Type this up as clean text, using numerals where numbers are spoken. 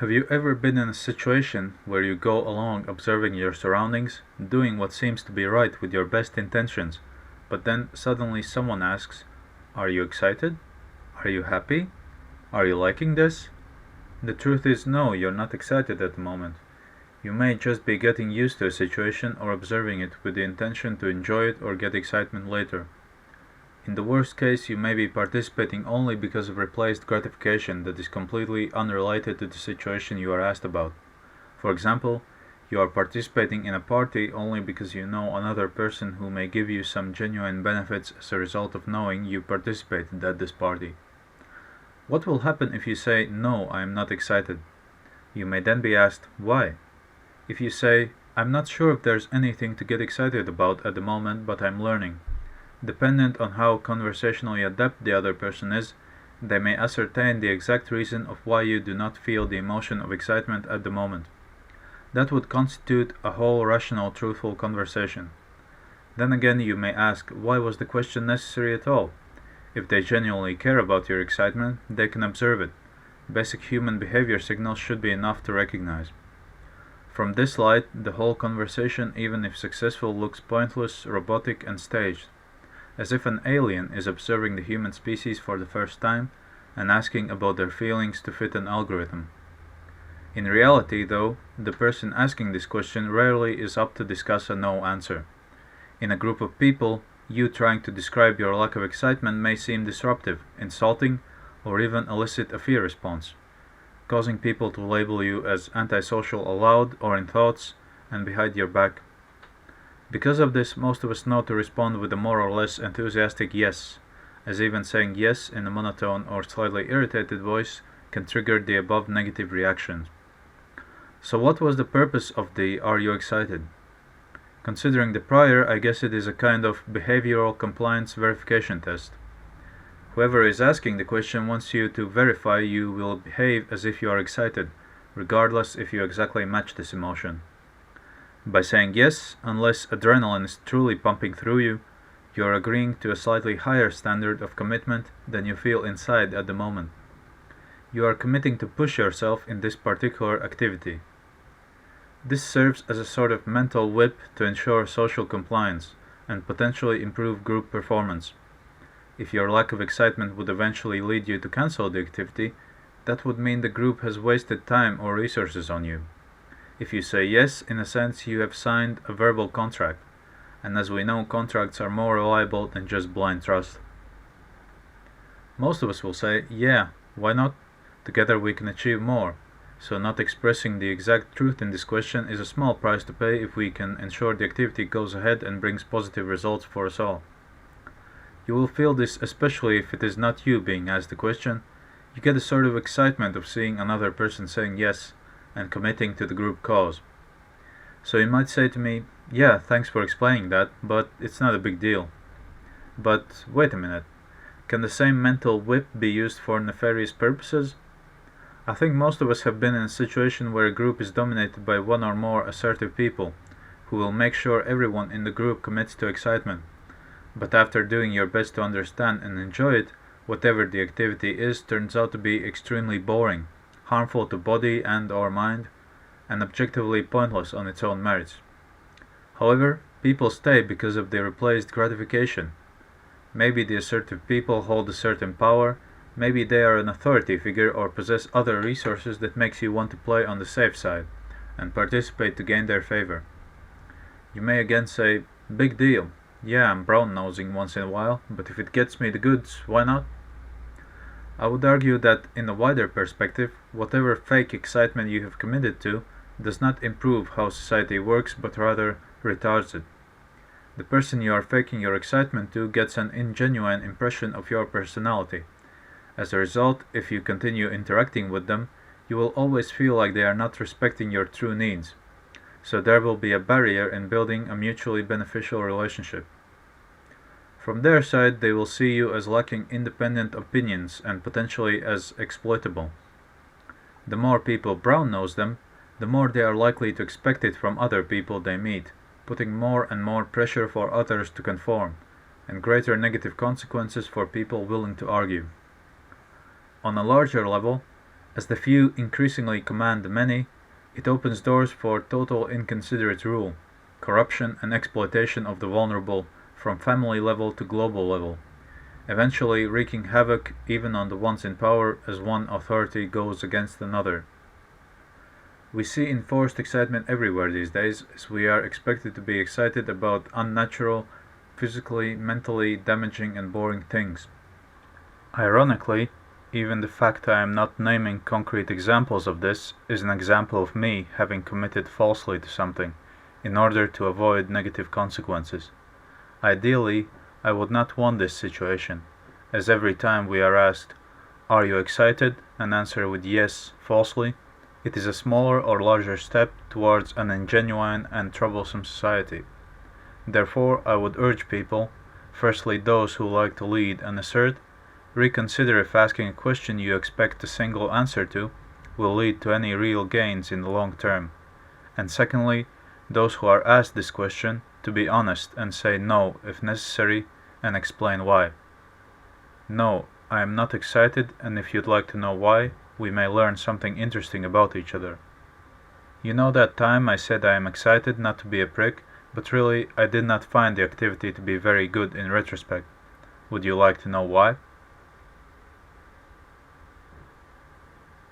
Have you ever been in a situation where you go along observing your surroundings, doing what seems to be right with your best intentions, but then suddenly someone asks, "Are you excited? Are you happy? Are you liking this?" The truth is no, you're not excited at the moment. You may just be getting used to a situation or observing it with the intention to enjoy it or get excitement later. In the worst case, you may be participating only because of replaced gratification that is completely unrelated to the situation you are asked about. For example, you are participating in a party only because you know another person who may give you some genuine benefits as a result of knowing you participated at this party. What will happen if you say, "No, I am not excited"? You may then be asked, "Why?" If you say, "I'm not sure if there's anything to get excited about at the moment, but I'm learning," dependent on how conversationally adept the other person is, they may ascertain the exact reason of why you do not feel the emotion of excitement at the moment. That would constitute a whole rational, truthful conversation. Then again, you may ask, why was the question necessary at all? If they genuinely care about your excitement, they can observe it. Basic human behavior signals should be enough to recognize. From this light, the whole conversation, even if successful, looks pointless, robotic, and staged, as if an alien is observing the human species for the first time and asking about their feelings to fit an algorithm. In reality, though, the person asking this question rarely is up to discuss a no answer. In a group of people, you trying to describe your lack of excitement may seem disruptive, insulting, or even elicit a fear response, causing people to label you as antisocial aloud or in thoughts and behind your back. Because of this, most of us know to respond with a more or less enthusiastic yes, as even saying yes in a monotone or slightly irritated voice can trigger the above negative reactions. So what was the purpose of the "Are you excited"? Considering the prior, I guess it is a kind of behavioral compliance verification test. Whoever is asking the question wants you to verify you will behave as if you are excited, regardless if you exactly match this emotion. By saying yes, unless adrenaline is truly pumping through you, you are agreeing to a slightly higher standard of commitment than you feel inside at the moment. You are committing to push yourself in this particular activity. This serves as a sort of mental whip to ensure social compliance and potentially improve group performance. If your lack of excitement would eventually lead you to cancel the activity, that would mean the group has wasted time or resources on you. If you say yes, in a sense you have signed a verbal contract, and as we know, contracts are more reliable than just blind trust. Most of us will say, "Yeah, why not? Together we can achieve more." So not expressing the exact truth in this question is a small price to pay if we can ensure the activity goes ahead and brings positive results for us all. You will feel this especially if it is not you being asked the question. You get a sort of excitement of seeing another person saying yes and committing to the group cause. So you might say to me, "Yeah, thanks for explaining that, but it's not a big deal." But wait a minute, can the same mental whip be used for nefarious purposes? I think most of us have been in a situation where a group is dominated by one or more assertive people, who will make sure everyone in the group commits to excitement. But after doing your best to understand and enjoy it, whatever the activity is turns out to be extremely boring, harmful to body and or mind, and objectively pointless on its own merits. However, people stay because of the replaced gratification. Maybe the assertive people hold a certain power, maybe they are an authority figure or possess other resources that makes you want to play on the safe side and participate to gain their favor. You may again say, "Big deal. Yeah, I'm brown-nosing once in a while, but if it gets me the goods, why not?" I would argue that in a wider perspective, whatever fake excitement you have committed to does not improve how society works but rather retards it. The person you are faking your excitement to gets an ingenuine impression of your personality. As a result, if you continue interacting with them, you will always feel like they are not respecting your true needs. So there will be a barrier in building a mutually beneficial relationship. From their side, they will see you as lacking independent opinions and potentially as exploitable. The more people brown-nose them, the more they are likely to expect it from other people they meet, putting more and more pressure for others to conform, and greater negative consequences for people willing to argue. On a larger level, As the few increasingly command the many, it opens doors for total inconsiderate rule, corruption and exploitation of the vulnerable from family level to global level, eventually wreaking havoc even on the ones in power as one authority goes against another. We see enforced excitement everywhere these days, as we are expected to be excited about unnatural, physically, mentally damaging and boring things. Ironically, even the fact I am not naming concrete examples of this is an example of me having committed falsely to something, in order to avoid negative consequences. Ideally, I would not want this situation, as every time we are asked, "Are you excited?" and answer with yes falsely, it is a smaller or larger step towards an ingenuine and troublesome society. Therefore, I would urge people, firstly those who like to lead and assert, reconsider if asking a question you expect a single answer to will lead to any real gains in the long term. And secondly, those who are asked this question, to be honest and say no if necessary and explain why. No, I am not excited, and if you'd like to know why, we may learn something interesting about each other. You know that time I said I am excited not to be a prick, but really I did not find the activity to be very good in retrospect. Would you like to know why?